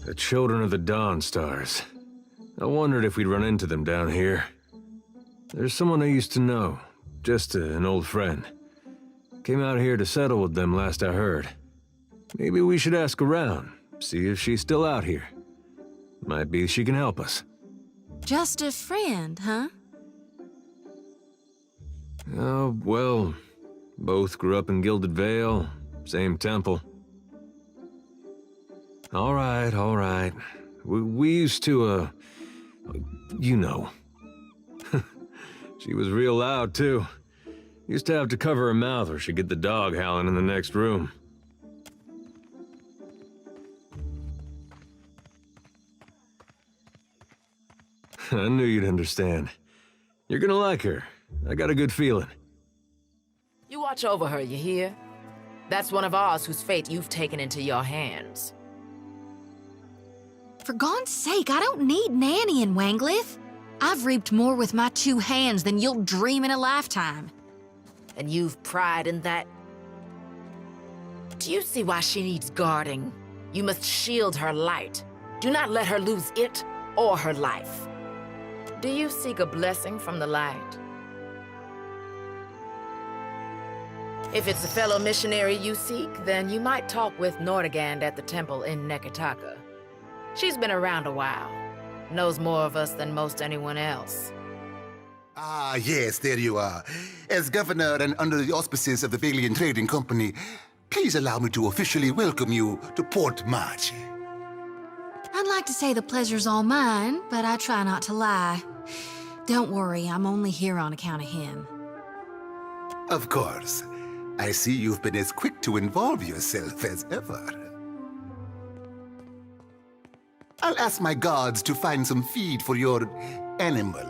The Children of the Dawn Stars. I wondered if we'd run into them down here. There's someone I used to know, just an old friend. Came out here to settle with them last I heard. Maybe we should ask around, see if she's still out here. Might be she can help us. Just a friend, huh? Oh, well, both grew up in Gilded Vale, same temple. All right. We used to, you know. She was real loud, too. Used to have to cover her mouth or she'd get the dog howling in the next room. I knew you'd understand. You're gonna like her. I got a good feeling. You watch over her, you hear? That's one of ours whose fate you've taken into your hands. For God's sake, I don't need Nanny in Wanglith. I've reaped more with my 2 hands than you'll dream in a lifetime. And you've pride in that? Do you see why she needs guarding? You must shield her light. Do not let her lose it or her life. Do you seek a blessing from the light? If it's a fellow missionary you seek, then you might talk with Nordegand at the temple in Nekataka. She's been around a while, knows more of us than most anyone else. Ah, yes, there you are. As governor and under the auspices of the Valian Trading Company, please allow me to officially welcome you to Port March. I'd like to say the pleasure's all mine, but I try not to lie. Don't worry, I'm only here on account of him. Of course. I see you've been as quick to involve yourself as ever. I'll ask my guards to find some feed for your animal.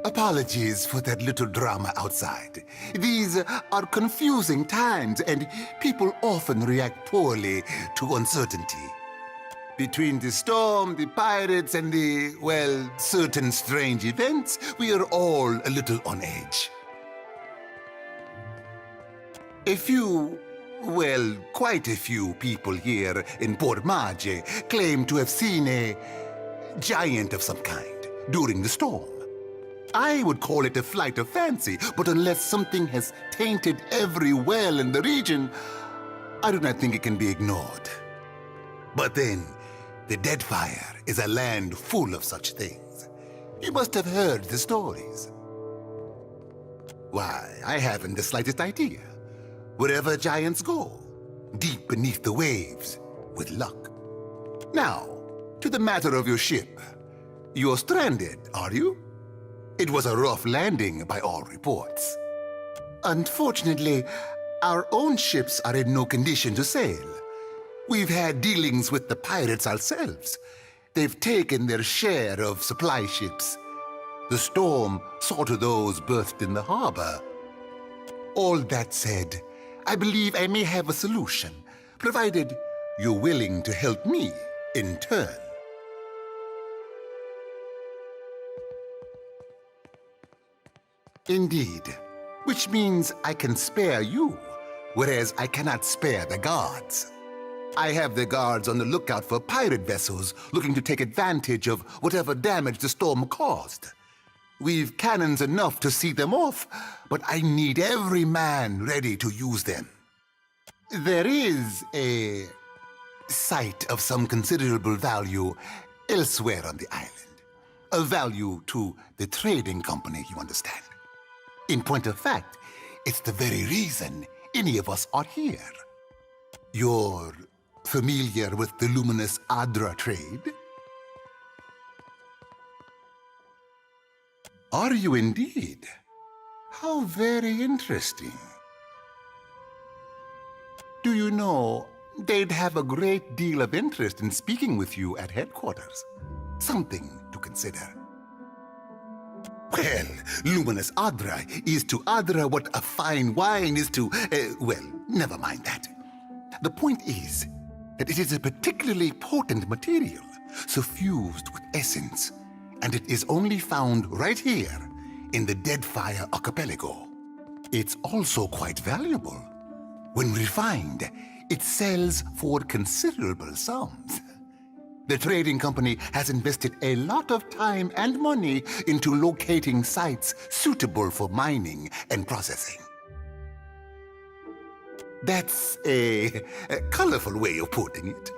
Apologies for that little drama outside. These are confusing times, and people often react poorly to uncertainty. Between the storm, the pirates, and the, well, certain strange events, we are all a little on edge. A few, well, quite a few people here in Port Marge claim to have seen a giant of some kind during the storm. I would call it a flight of fancy, but unless something has tainted every well in the region, I do not think it can be ignored. But then, the Deadfire is a land full of such things. You must have heard the stories. Why, I haven't the slightest idea. Wherever giants go, deep beneath the waves, with luck. Now, to the matter of your ship. You're stranded, are you? It was a rough landing by all reports. Unfortunately, our own ships are in no condition to sail. We've had dealings with the pirates ourselves. They've taken their share of supply ships. The storm saw to those berthed in the harbor. All that said, I believe I may have a solution, provided you're willing to help me in turn. Indeed, which means I can spare you, whereas I cannot spare the guards. I have the guards on the lookout for pirate vessels looking to take advantage of whatever damage the storm caused. We've cannons enough to see them off, but I need every man ready to use them. There is a site of some considerable value elsewhere on the island. A value to the trading company, you understand. In point of fact, it's the very reason any of us are here. You're familiar with the luminous Adra trade? Are you indeed? How very interesting. Do you know, they'd have a great deal of interest in speaking with you at headquarters. Something to consider. Well, luminous Adra is to Adra what a fine wine is to, well, never mind that. The point is that it is a particularly potent material, suffused with essence, and it is only found right here in the Deadfire archipelago. It's also quite valuable. When refined, It sells for considerable sums. The trading company has invested a lot of time and money into locating sites suitable for mining and processing. That's a colorful way of putting it.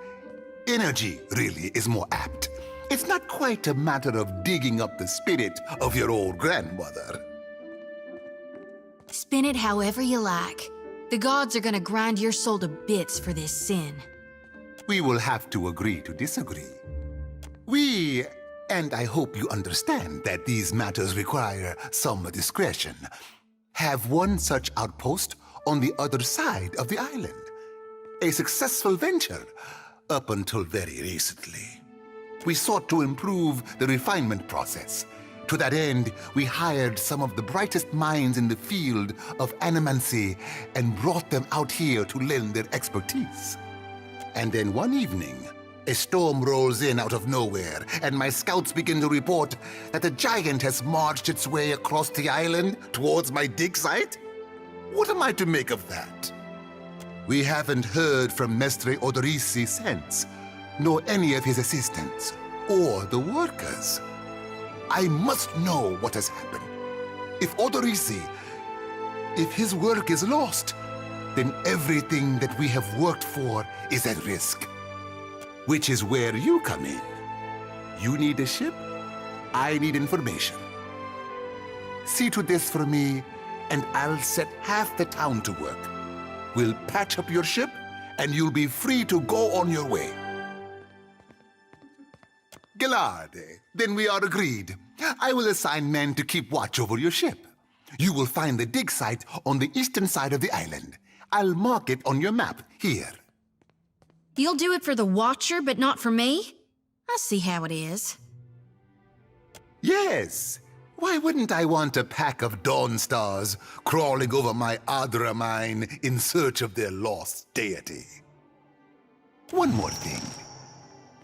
Energy, really, is more apt. It's not quite a matter of digging up the spirit of your old grandmother. Spin it however you like. The gods are gonna grind your soul to bits for this sin. We will have to agree to disagree. We, and I hope you understand that these matters require some discretion, have one such outpost on the other side of the island. A successful venture up until very recently. We sought to improve the refinement process. To that end, we hired some of the brightest minds in the field of animancy and brought them out here to lend their expertise. And then one evening, a storm rolls in out of nowhere, and my scouts begin to report that a giant has marched its way across the island towards my dig site. What am I to make of that? We haven't heard from Mestre Odorisi since, nor any of his assistants, or the workers. I must know what has happened. If Odorisi, if his work is lost, then everything that we have worked for is at risk. Which is where you come in. You need a ship, I need information. See to this for me, and I'll set half the town to work. We'll patch up your ship, and you'll be free to go on your way. Gelade, then we are agreed. I will assign men to keep watch over your ship. You will find the dig site on the eastern side of the island. I'll mark it on your map here. You'll do it for the Watcher, but not for me? I see how it is. Yes. Why wouldn't I want a pack of Dawn Stars crawling over my Adra mine in search of their lost deity? One more thing.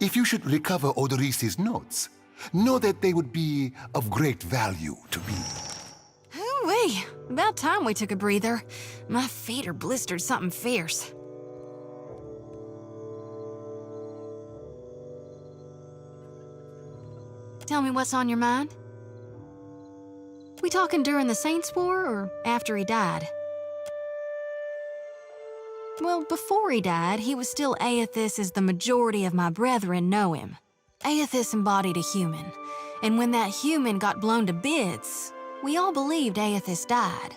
If you should recover Odorisi's notes, know that they would be of great value to me. Ooh-wee, about time we took a breather. My feet are blistered something fierce. Tell me what's on your mind? We talking during the Saints' War or after he died? Well, before he died, he was still Aethys as the majority of my brethren know him. Aethys embodied a human, and when that human got blown to bits, we all believed Aethys died.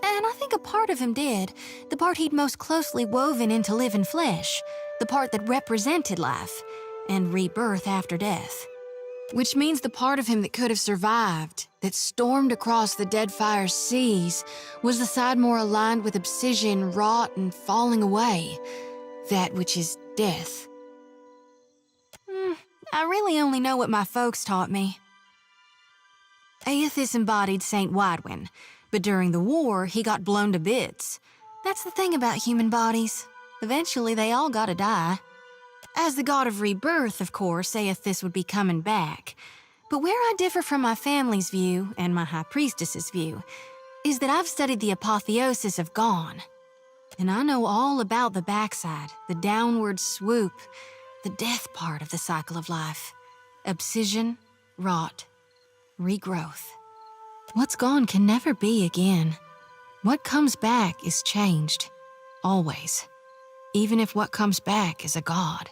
And I think a part of him did, the part he'd most closely woven into living flesh, the part that represented life, and rebirth after death. Which means the part of him that could have survived, that stormed across the Deadfire seas, was the side more aligned with obsidian, rot, and falling away. That which is death. I really only know what my folks taught me. Aethys embodied Saint Widwin, but during the war, he got blown to bits. That's the thing about human bodies. Eventually, they all gotta die. As the god of rebirth, of course, Aethys would be coming back. But where I differ from my family's view, and my high priestess's view, is that I've studied the apotheosis of Gone. And I know all about the backside, the downward swoop, the death part of the cycle of life. Obsidian, rot, regrowth. What's gone can never be again. What comes back is changed. Always. Even if what comes back is a god.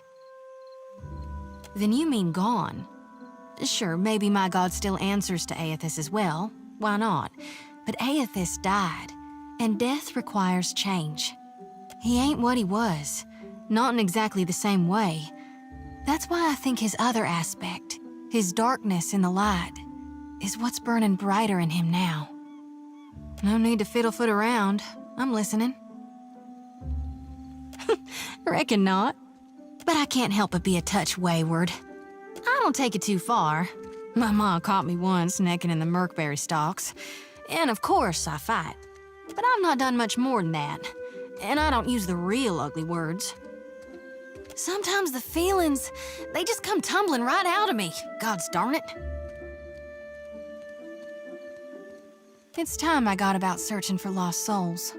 Then you mean gone. Sure, maybe my god still answers to Aethys as well. Why not? But Aethys died, and death requires change. He ain't what he was, not in exactly the same way. That's why I think his other aspect, his darkness in the light, is what's burning brighter in him now. No need to fiddle-foot around. I'm listening. Reckon not. But I can't help but be a touch wayward. I don't take it too far. My ma caught me once necking in the Merkberry stalks. And of course I fight. But I've not done much more than that. And I don't use the real ugly words. Sometimes the feelings, they just come tumbling right out of me. Gods darn it. It's time I got about searching for lost souls.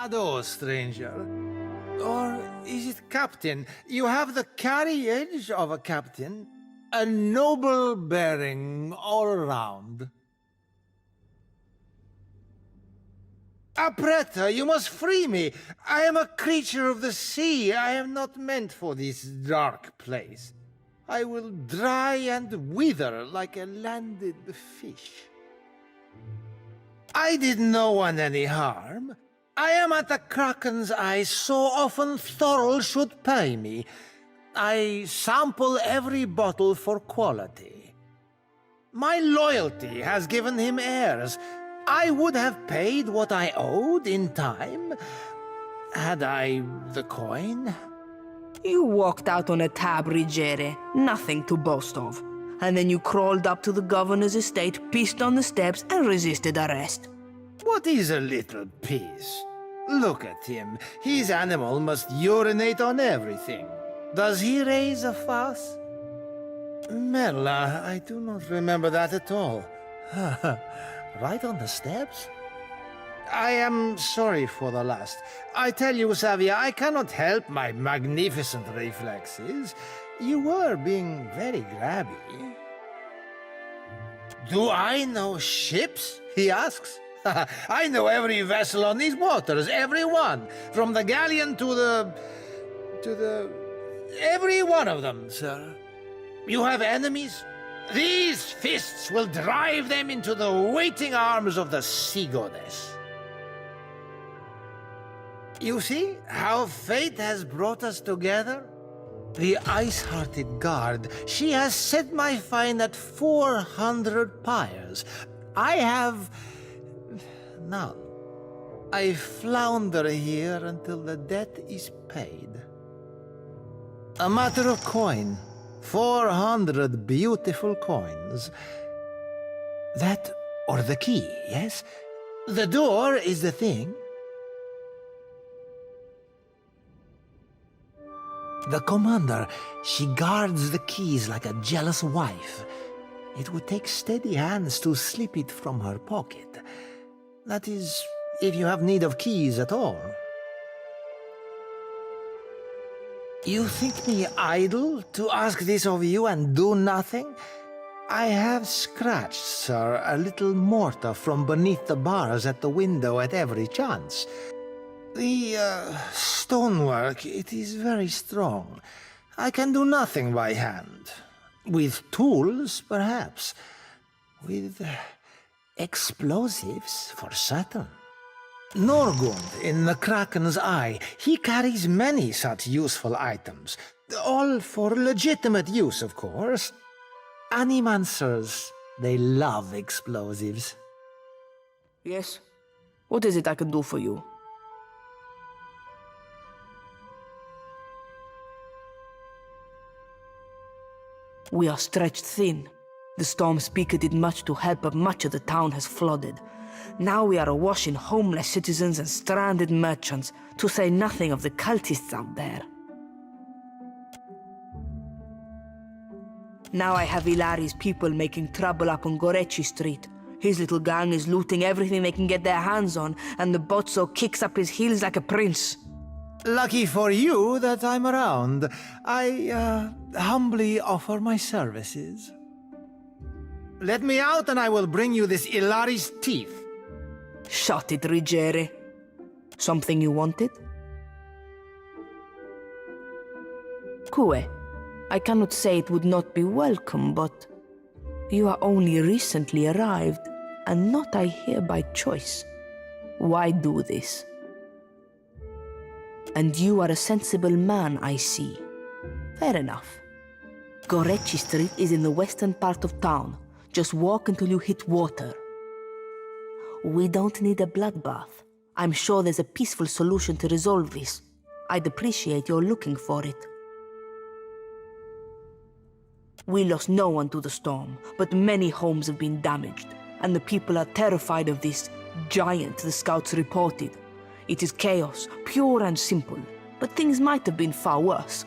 Ado, stranger. Or is it captain? You have the carriage of a captain. A noble bearing all around. Apretta, you must free me. I am a creature of the sea. I am not meant for this dark place. I will dry and wither like a landed fish. I did no one any harm. I am at the Kraken's eye so often Thorol should pay me. I sample every bottle for quality. My loyalty has given him heirs. I would have paid what I owed in time, had I the coin. You walked out on a tab, Rigere, nothing to boast of. And then you crawled up to the governor's estate, pissed on the steps, and resisted arrest. What is a little piece? Look at him. His animal must urinate on everything. Does he raise a fuss? Merla, I do not remember that at all. Right on the steps? I am sorry for the last. I tell you, Savia, I cannot help my magnificent reflexes. You were being very grabby. Do I know ships? He asks. I know every vessel on these waters, every one. From the galleon to the... every one of them, sir. You have enemies? These fists will drive them into the waiting arms of the sea goddess. You see how fate has brought us together? The ice-hearted guard, she has set my fine at 400 pyres. I have... none. I flounder here until the debt is paid. A matter of coin. 400 beautiful coins. That or the key, yes? The door is the thing. The commander, she guards the keys like a jealous wife. It would take steady hands to slip it from her pocket. That is, if you have need of keys at all. You think me idle to ask this of you and do nothing? I have scratched, sir, a little mortar from beneath the bars at the window at every chance. The stonework, it is very strong. I can do nothing by hand. With tools, perhaps. With explosives, for certain. Norgund, in the Kraken's eye, he carries many such useful items. All for legitimate use, of course. Animancers, they love explosives. Yes? What is it I can do for you? We are stretched thin. The storm speaker did much to help, but much of the town has flooded. Now we are awash in homeless citizens and stranded merchants, to say nothing of the cultists out there. Now I have Ilari's people making trouble up on Gorechi Street. His little gang is looting everything they can get their hands on, and the Bozzo kicks up his heels like a prince. Lucky for you that I'm around. I, humbly offer my services. Let me out and I will bring you this Ilari's teeth. Shut it, Rigere. Something you wanted? Kue, I cannot say it would not be welcome, but you are only recently arrived, and not I here by choice. Why do this? And you are a sensible man, I see. Fair enough. Gorechi Street is in the western part of town. Just walk until you hit water. We don't need a bloodbath. I'm sure there's a peaceful solution to resolve this. I'd appreciate your looking for it. We lost no one to the storm, but many homes have been damaged, and the people are terrified of this giant the scouts reported. It is chaos, pure and simple, but things might have been far worse.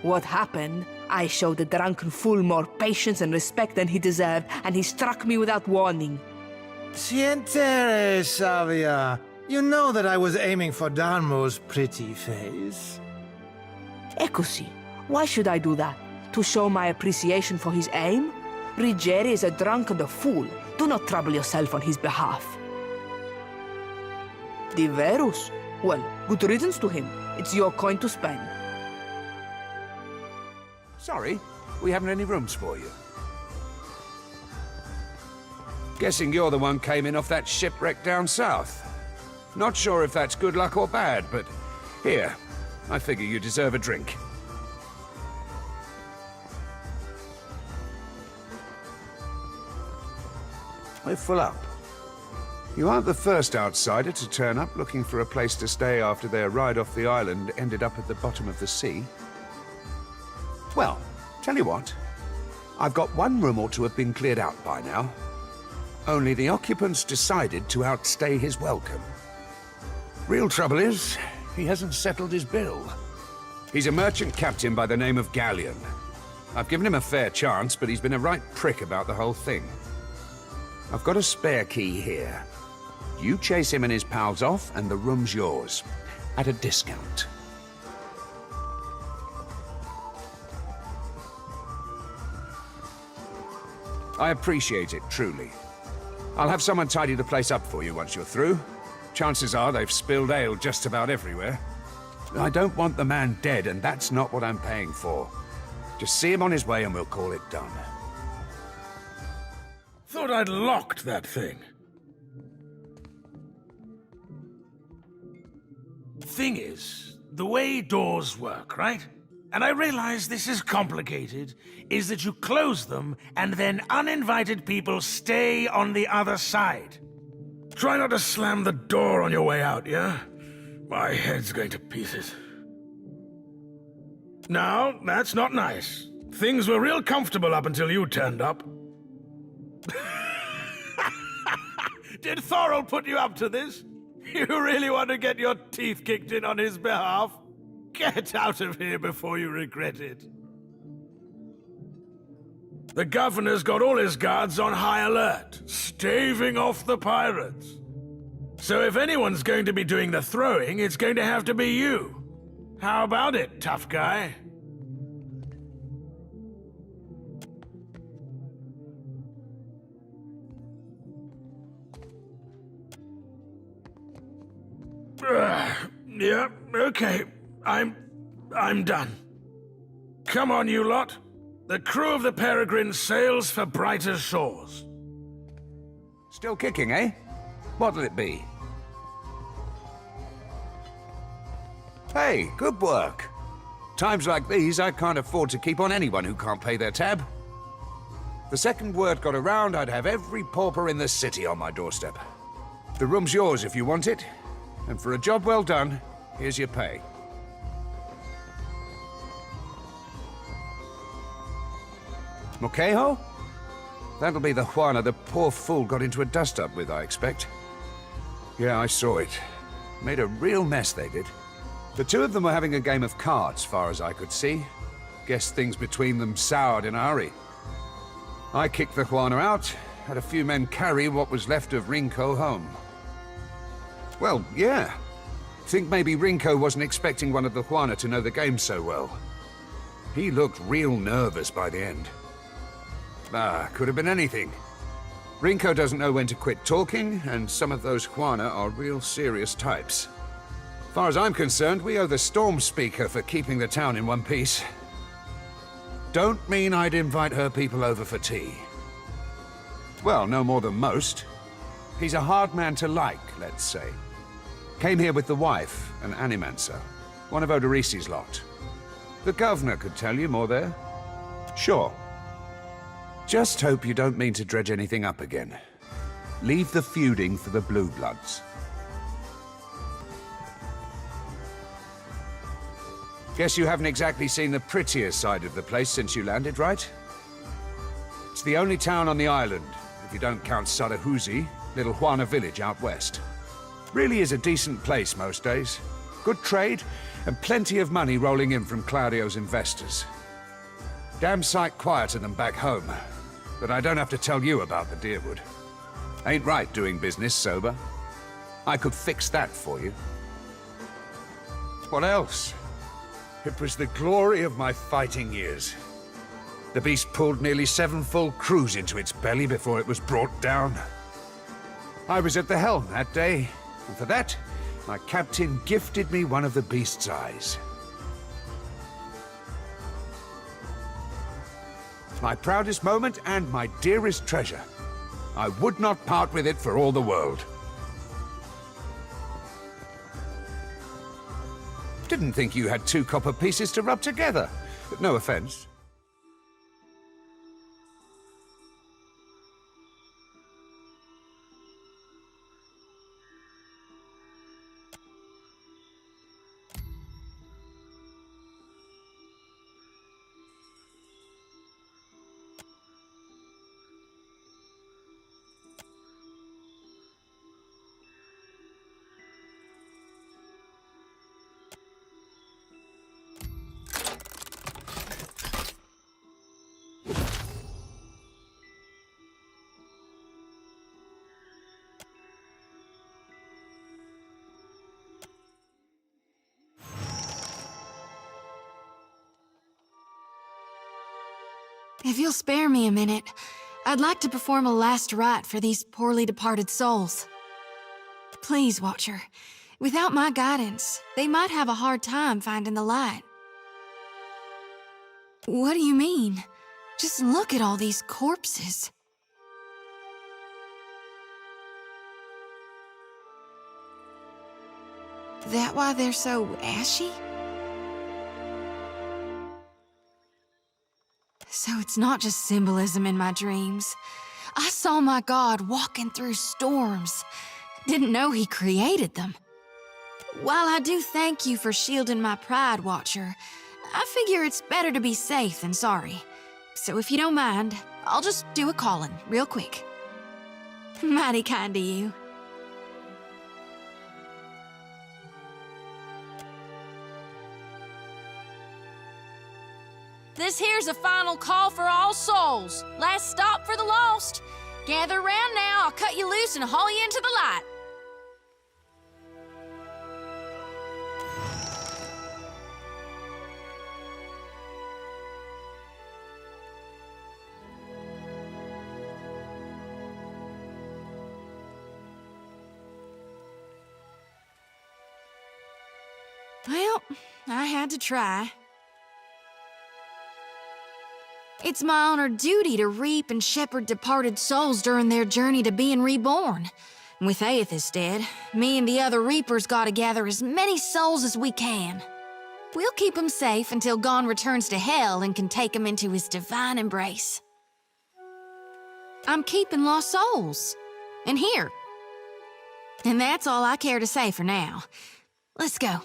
What happened? I showed the drunken fool more patience and respect than he deserved, and he struck me without warning. Sientere, Savia. You know that I was aiming for Darmo's pretty face. Ekusi, why should I do that? To show my appreciation for his aim? Ruggieri is a drunk and a fool. Do not trouble yourself on his behalf. Diverus? Well, good riddance to him. It's your coin to spend. Sorry, we haven't any rooms for you. Guessing you're the one came in off that shipwreck down south. Not sure if that's good luck or bad, but here, I figure you deserve a drink. We're full up. You aren't the first outsider to turn up looking for a place to stay after their ride off the island ended up at the bottom of the sea. Well, tell you what. I've got one room or two have been cleared out by now. Only the occupants decided to outstay his welcome. Real trouble is, he hasn't settled his bill. He's a merchant captain by the name of Galleon. I've given him a fair chance, but he's been a right prick about the whole thing. I've got a spare key here. You chase him and his pals off, and the room's yours. At a discount. I appreciate it, truly. I'll have someone tidy the place up for you once you're through. Chances are they've spilled ale just about everywhere. I don't want the man dead, and that's not what I'm paying for. Just see him on his way and we'll call it done. Thought I'd locked that thing. Thing is, the way doors work, right? And I realize this is complicated, is that you close them and then uninvited people stay on the other side. Try not to slam the door on your way out, yeah? My head's going to pieces. Now, that's not nice. Things were real comfortable up until you turned up. Did Thorol put you up to this? You really want to get your teeth kicked in on his behalf? Get out of here before you regret it. The governor's got all his guards on high alert, staving off the pirates. So if anyone's going to be doing the throwing, it's going to have to be you. How about it, tough guy? Yeah, okay. I'm done. Come on, you lot. The crew of the Peregrine sails for brighter shores. Still kicking, eh? What'll it be? Hey, good work. Times like these, I can't afford to keep on anyone who can't pay their tab. The second word got around, I'd have every pauper in the city on my doorstep. The room's yours if you want it, and for a job well done, here's your pay. Moquejo? That'll be the Juana the poor fool got into a dust-up with, I expect. Yeah, I saw it. Made a real mess, they did. The two of them were having a game of cards, far as I could see. Guess things between them soured in a hurry. I kicked the Juana out, had a few men carry what was left of Rinko home. Well, yeah. Think maybe Rinko wasn't expecting one of the Juana to know the game so well. He looked real nervous by the end. Could have been anything. Rinko doesn't know when to quit talking, and some of those Juana are real serious types. As far as I'm concerned, we owe the Storm Speaker for keeping the town in one piece. Don't mean I'd invite her people over for tea. Well, no more than most. He's a hard man to like, let's say. Came here with the wife, an animancer, one of Odorisi's lot. The governor could tell you more there. Sure. Just hope you don't mean to dredge anything up again. Leave the feuding for the Blue Bloods. Guess you haven't exactly seen the prettier side of the place since you landed, right? It's the only town on the island, if you don't count Sarahuzi, little Juana village out west. Really is a decent place most days. Good trade, and plenty of money rolling in from Claudio's investors. Damn sight quieter than back home, but I don't have to tell you about the Deerwood. Ain't right doing business sober. I could fix that for you. What else? It was the glory of my fighting years. The beast pulled nearly 7 full crews into its belly before it was brought down. I was at the helm that day, and for that, my captain gifted me one of the beast's eyes. My proudest moment and my dearest treasure. I would not part with it for all the world. Didn't think you had 2 copper pieces to rub together. No offense. If you'll spare me a minute, I'd like to perform a last rite for these poorly departed souls. Please, Watcher. Without my guidance, they might have a hard time finding the light. What do you mean? Just look at all these corpses. That why they're so ashy? So it's not just symbolism in my dreams. I saw my god walking through storms. Didn't know he created them. While I do thank you for shielding my pride, Watcher, I figure it's better to be safe than sorry. So if you don't mind, I'll just do a calling real quick. Mighty kind of you. This here's a final call for all souls. Last stop for the lost. Gather round now, I'll cut you loose and haul you into the light. Well, I had to try. It's my honored duty to reap and shepherd departed souls during their journey to being reborn. With Aethys dead, me and the other reapers gotta gather as many souls as we can. We'll keep them safe until Gon returns to Hell and can take them into his divine embrace. I'm keeping lost souls. And here. And that's all I care to say for now. Let's go.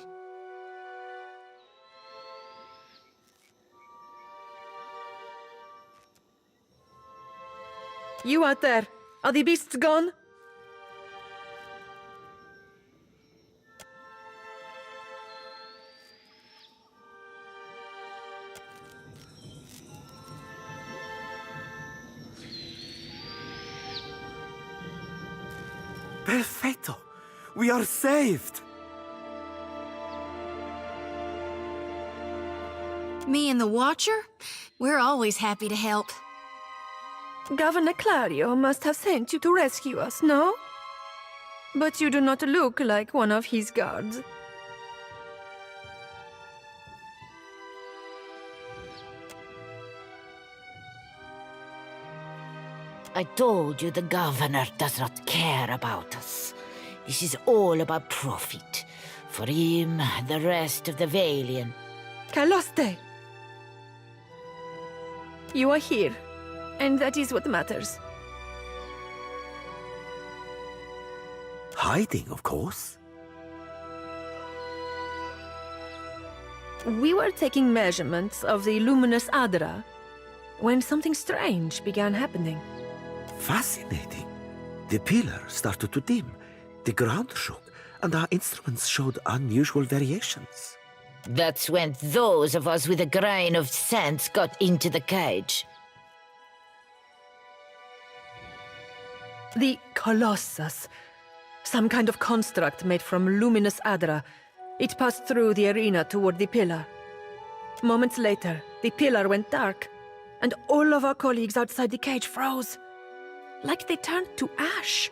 You out there, are the beasts gone? Perfetto! We are saved! Me and the Watcher? We're always happy to help. Governor Clario must have sent you to rescue us, no? But you do not look like one of his guards. I told you the governor does not care about us. This is all about profit. For him, the rest of the Valiant. Caloste! You are here, and that is what matters. Hiding, of course. We were taking measurements of the luminous Adra when something strange began happening. Fascinating. The pillar started to dim, the ground shook, and our instruments showed unusual variations. That's when those of us with a grain of sense got into the cage. The Colossus. Some kind of construct made from luminous adra. It passed through the arena toward the pillar. Moments later, the pillar went dark, and all of our colleagues outside the cage froze. Like they turned to ash.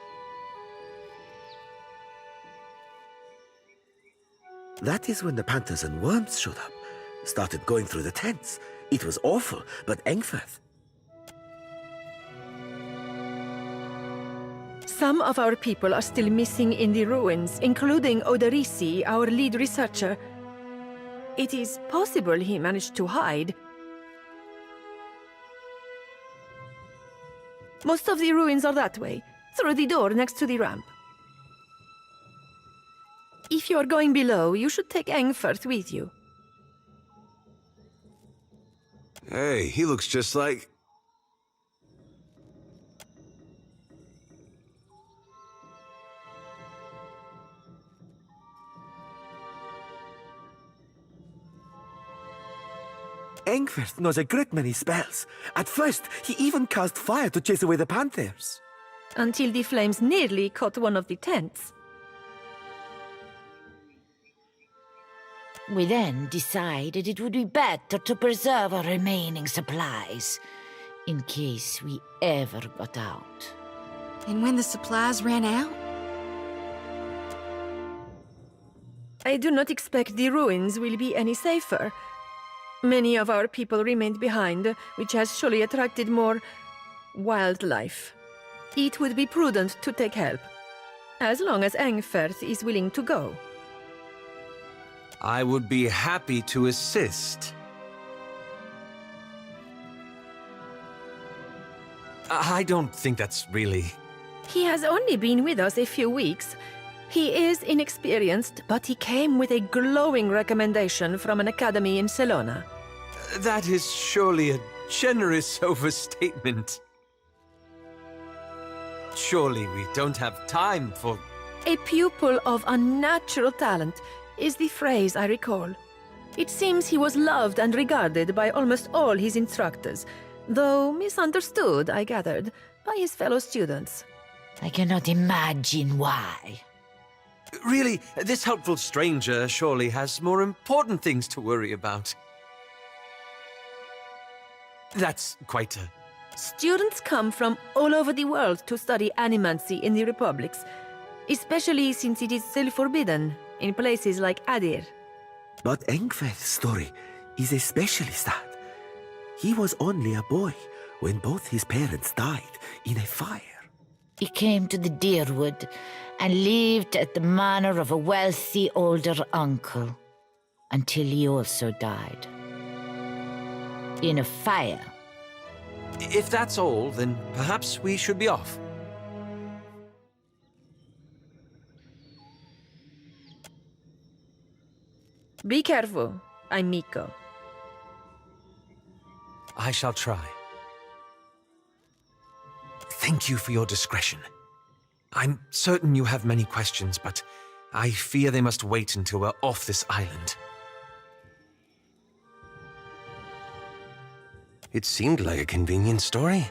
That is when the panthers and worms showed up. Started going through the tents. It was awful, but Engfirth. Some of our people are still missing in the ruins, including Oderisi, our lead researcher. It is possible he managed to hide. Most of the ruins are that way, through the door next to the ramp. If you are going below, you should take Engfirth with you. Hey, he looks just like... Engfirth knows a great many spells. At first, he even cast fire to chase away the panthers. Until the flames nearly caught one of the tents. We then decided it would be better to preserve our remaining supplies, in case we ever got out. And when the supplies ran out? I do not expect the ruins will be any safer. Many of our people remained behind, which has surely attracted more wildlife. It would be prudent to take help, as long as Engfirth is willing to go. I would be happy to assist. I don't think that's really... He has only been with us a few weeks. He is inexperienced, but he came with a glowing recommendation from an academy in Selona. That is surely a generous overstatement. Surely we don't have time for... A pupil of unnatural talent is the phrase I recall. It seems he was loved and regarded by almost all his instructors, though misunderstood, I gathered, by his fellow students. I cannot imagine why. Really, this helpful stranger surely has more important things to worry about. That's quite a... Students come from all over the world to study animancy in the Republics, especially since it is still forbidden in places like Adir. But Engfirth's story is especially sad. He was only a boy when both his parents died in a fire. He came to the Deerwood and lived at the manor of a wealthy older uncle until he also died. In a fire. If that's all, then perhaps we should be off. Be careful, I'm Miko. I shall try. Thank you for your discretion. I'm certain you have many questions, but I fear they must wait until we're off this island. It seemed like a convenient story.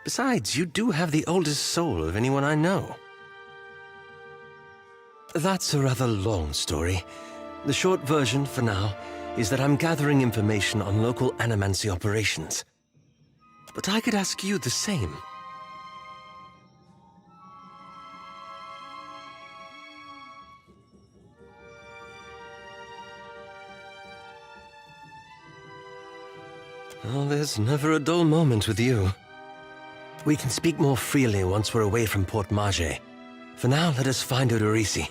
Besides, you do have the oldest soul of anyone I know. That's a rather long story. The short version, for now, is that I'm gathering information on local animancy operations. But I could ask you the same. Oh, there's never a dull moment with you. We can speak more freely once we're away from Port Mage. For now, let us find Oderisi.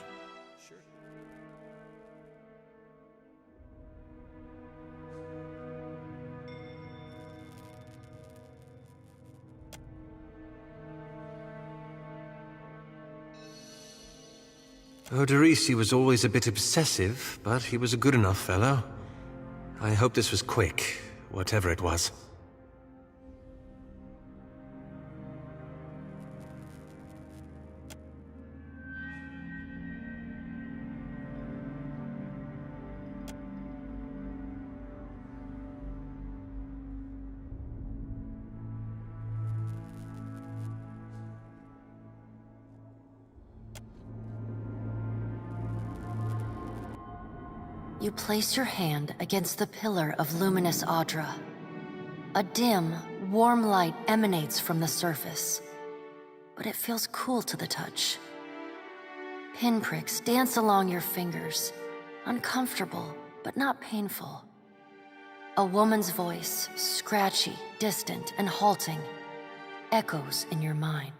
Oderisi was always a bit obsessive, but he was a good enough fellow. I hope this was quick, whatever it was. you place your hand against the pillar of luminous Audra. A dim, warm light emanates from the surface, but it feels cool to the touch. Pinpricks dance along your fingers, uncomfortable but not painful. A woman's voice, scratchy, distant, and halting, echoes in your mind.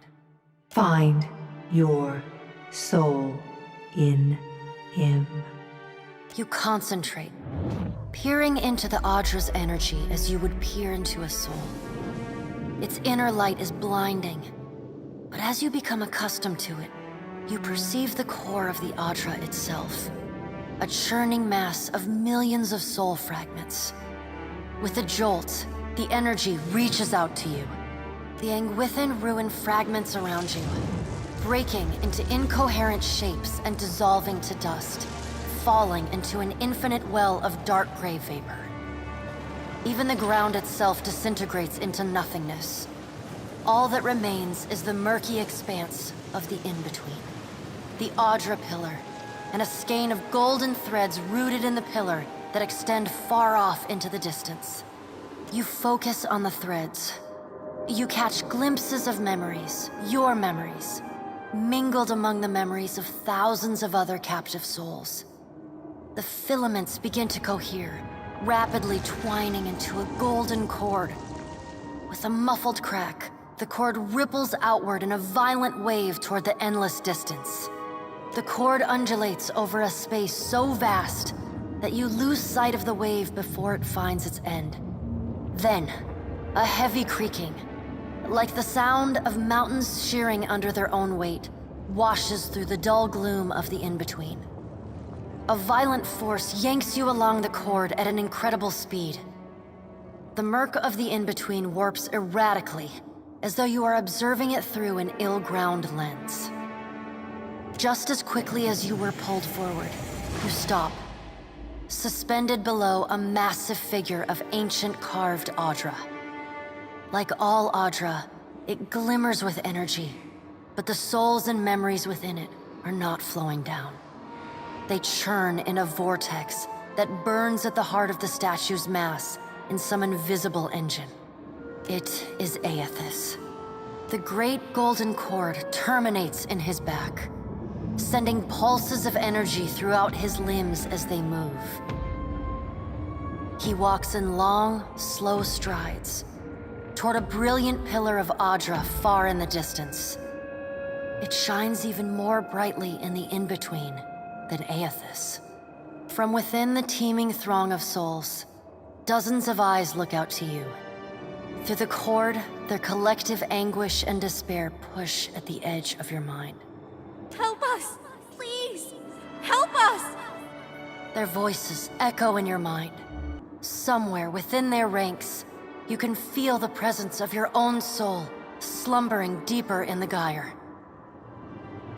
Find your soul in him. You concentrate, peering into the Audra's energy as you would peer into a soul. Its inner light is blinding, but as you become accustomed to it, you perceive the core of the Audra itself, a churning mass of millions of soul fragments. With a jolt, the energy reaches out to you. The Angwithan ruin fragments around you, breaking into incoherent shapes and dissolving to dust, falling into an infinite well of dark gray vapor. Even the ground itself disintegrates into nothingness. All that remains is the murky expanse of the in-between. The Audra Pillar, and a skein of golden threads rooted in the pillar that extend far off into the distance. You focus on the threads. You catch glimpses of memories, your memories, mingled among the memories of thousands of other captive souls. The filaments begin to cohere, rapidly twining into a golden cord. With a muffled crack, the cord ripples outward in a violent wave toward the endless distance. The cord undulates over a space so vast that you lose sight of the wave before it finds its end. Then, a heavy creaking, like the sound of mountains shearing under their own weight, washes through the dull gloom of the in-between. A violent force yanks you along the cord at an incredible speed. The murk of the in-between warps erratically, as though you are observing it through an ill-ground lens. Just as quickly as you were pulled forward, you stop, suspended below a massive figure of ancient carved Audra. Like all Audra, it glimmers with energy, but the souls and memories within it are not flowing down. They churn in a vortex that burns at the heart of the statue's mass in some invisible engine. It is Aethys. The great golden cord terminates in his back, sending pulses of energy throughout his limbs as they move. He walks in long, slow strides toward a brilliant pillar of Audra far in the distance. It shines even more brightly in the in-between than Aethys. From within the teeming throng of souls, dozens of eyes look out to you. Through the cord, their collective anguish and despair push at the edge of your mind. Help us! Please! Help us! Their voices echo in your mind. Somewhere within their ranks, you can feel the presence of your own soul slumbering deeper in the gyre.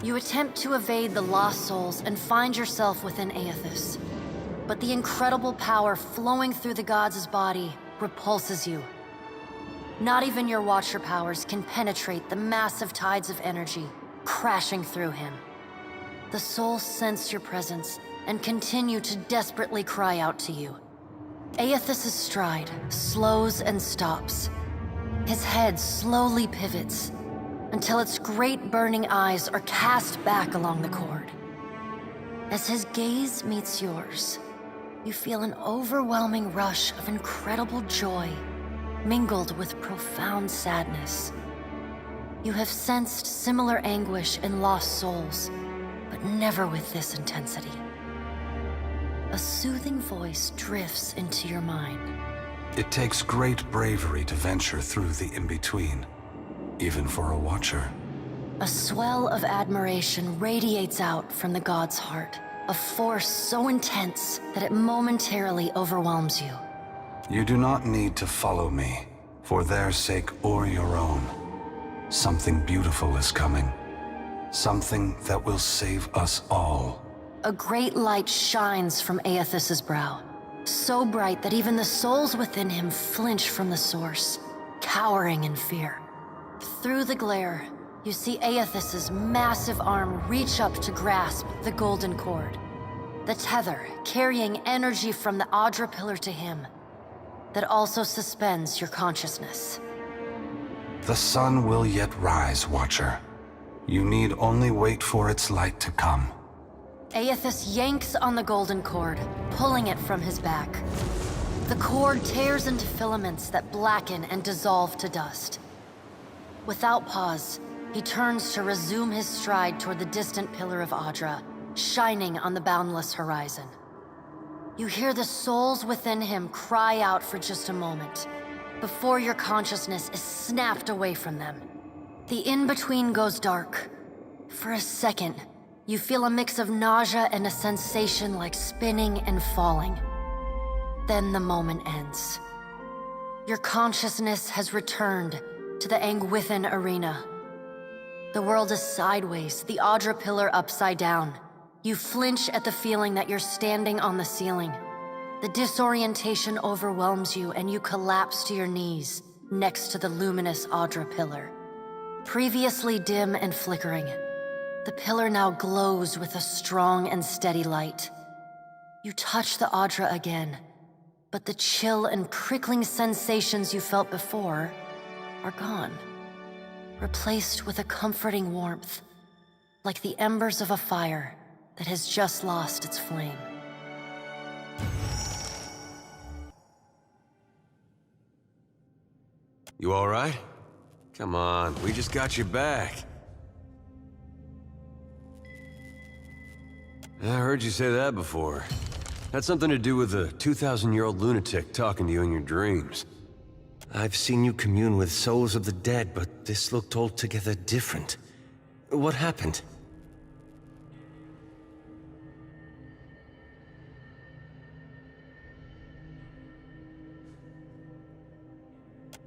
You attempt to evade the lost souls and find yourself within Aethys. But the incredible power flowing through the god's body repulses you. Not even your Watcher powers can penetrate the massive tides of energy crashing through him. The souls sense your presence and continue to desperately cry out to you. Aethys' stride slows and stops. His head slowly pivots until its great burning eyes are cast back along the cord. As his gaze meets yours, you feel an overwhelming rush of incredible joy mingled with profound sadness. You have sensed similar anguish in lost souls, but never with this intensity. A soothing voice drifts into your mind. It takes great bravery to venture through the in-between, even for a Watcher. A swell of admiration radiates out from the god's heart, a force so intense that it momentarily overwhelms you. You do not need to follow me, for their sake or your own. Something beautiful is coming. Something that will save us all. A great light shines from Aethys' brow, so bright that even the souls within him flinch from the source, cowering in fear. Through the glare, you see Aethys' massive arm reach up to grasp the golden cord. The tether, carrying energy from the Audra pillar to him, that also suspends your consciousness. The sun will yet rise, Watcher. You need only wait for its light to come. Aethys yanks on the golden cord, pulling it from his back. The cord tears into filaments that blacken and dissolve to dust. Without pause, he turns to resume his stride toward the distant pillar of Audra, shining on the boundless horizon. You hear the souls within him cry out for just a moment, before your consciousness is snapped away from them. The in-between goes dark. For a second, you feel a mix of nausea and a sensation like spinning and falling. Then the moment ends. Your consciousness has returned to the Angwithan arena. The world is sideways, the Audra pillar upside down. You flinch at the feeling that you're standing on the ceiling. The disorientation overwhelms you and you collapse to your knees next to the luminous Audra pillar. Previously dim and flickering, the pillar now glows with a strong and steady light. You touch the Audra again, but the chill and prickling sensations you felt before are gone, replaced with a comforting warmth, like the embers of a fire that has just lost its flame. You all right? Come on, we just got you back. I heard you say that before. Had something to do with a 2,000-year-old lunatic talking to you in your dreams. I've seen you commune with souls of the dead, but this looked altogether different. What happened?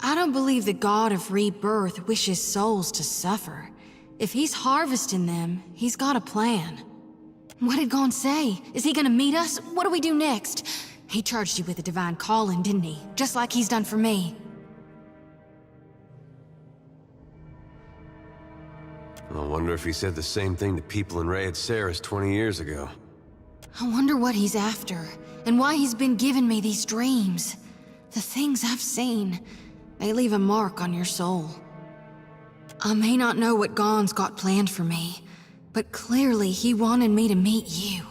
I don't believe the god of rebirth wishes souls to suffer. If he's harvesting them, he's got a plan. What did Gon say? Is he gonna meet us? What do we do next? He charged you with a divine calling, didn't he? Just like he's done for me. I wonder if he said the same thing to people in Rayed Saris 20 years ago. I wonder what he's after, and why he's been giving me these dreams. The things I've seen, they leave a mark on your soul. I may not know what Gon's got planned for me, but clearly he wanted me to meet you.